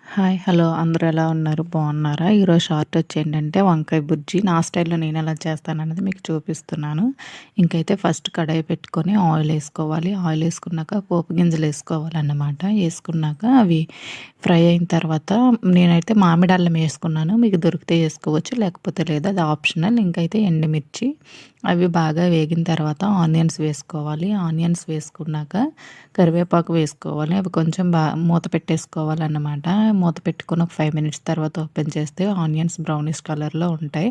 Hi. Hello. అందరూ ఎలా ఉన్నారు? బాగున్నారా? ఈరోజు షార్ట్ వచ్చేంటంటే వంకాయ బుజ్జి నా స్టైల్‌లో నేను ఎలా చేస్తానన్నది మీకు చూపిస్తున్నాను. ఇంకైతే ఫస్ట్ కడాయి పెట్టుకొని ఆయిల్ ఏసుకోవాలి. ఆయిల్ ఏసుకున్నాక పోపు గింజలు ఏసుకోవాలన్నమాట. ఏసుకున్నాక అవి ఫ్రై అయిన తర్వాత నేనైతే మామిడి అల్లం ఏసుకున్నాను. మీకు దొరికితే ఏసుకోవచ్చు. లేకపోతే లేదు. అది ఆప్షనల్. ఇంకైతే ఎండుమిర్చి అవి బాగా వేగిన తర్వాత ఆనియన్స్ వేసుకోవాలి. ఆనియన్స్ వేసుకున్నాక కరివేపాకు వేసుకోవాలి. అవి కొంచెం మూత పెట్టేసుకోవాలన్నమాట. మూత పెట్టుకొని ఒక 5 మినిట్స్ తర్వాత ఓపెన్ చేస్తే ఆనియన్స్ బ్రౌనిష్ కలర్‌లో ఉంటాయి.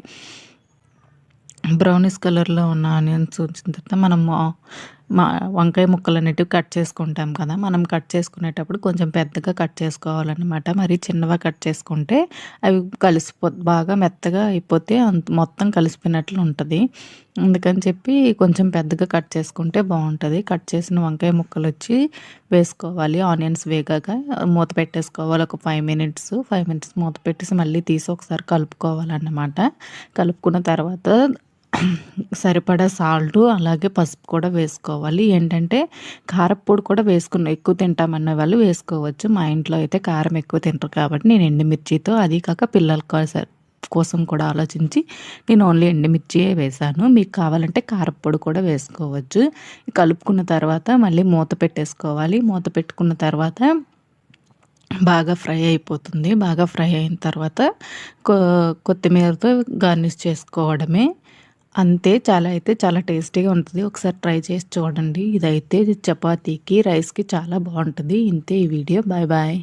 బ్రౌనిష్ కలర్‌లో ఉన్న ఆనియన్స్ వచ్చిన తర్వాత మనము వంకాయ ముక్కలనేటివి కట్ చేసుకుంటాం కదా! మనం కట్ చేసుకునేటప్పుడు కొంచెం పెద్దగా కట్ చేసుకోవాలన్నమాట. మరీ చిన్నగా కట్ చేసుకుంటే అవి బాగా మెత్తగా అయిపోతే మొత్తం కలిసిపోయినట్లు ఉంటది. అందుకని చెప్పి కొంచెం పెద్దగా కట్ చేసుకుంటే బావుంటది. కట్ చేసిన వంకాయ ముక్కలొచ్చి వేసుకోవాలి. ఆనియన్స్ వేగాక మూత పెట్టేసుకోవాలి ఒక 5 మినిట్స్. 5 మినిట్స్ మూత పెట్టేసి మళ్ళీ తీసి ఒకసారి కలుపుకోవాలన్నమాట. కలుపుకున్న తర్వాత సరిపడా సాల్టు అలాగే పసుపు కూడా వేసుకోవాలి. ఏంటంటే కారప్పొడి కూడా ఎక్కువ తింటామన్న వాళ్ళు వేసుకోవచ్చు. మా ఇంట్లో అయితే కారం ఎక్కువ తింటారు కాబట్టి నేను ఎండుమిర్చితో అది కాక పిల్లల కోసం కూడా ఆలోచించి నేను ఓన్లీ ఎండుమిర్చియే వేశాను. మీకు కావాలంటే కారప్పొడి కూడా వేసుకోవచ్చు. కలుపుకున్న తర్వాత మళ్ళీ మూత పెట్టేసుకోవాలి. మూత పెట్టుకున్న తర్వాత బాగా ఫ్రై అయిపోతుంది. బాగా ఫ్రై అయిన తర్వాత కొ కొత్తిమీరతో గార్నిష్ చేసుకోవడమే. అంతే. చాలా టేస్టీగా ఉంటది. ఒకసారి ట్రై చేసి చూడండి. ఇదైతే చపాతీకి, రైస్‌కి చాలా బావుంటది. ఇంతే ఈ వీడియో. Bye bye.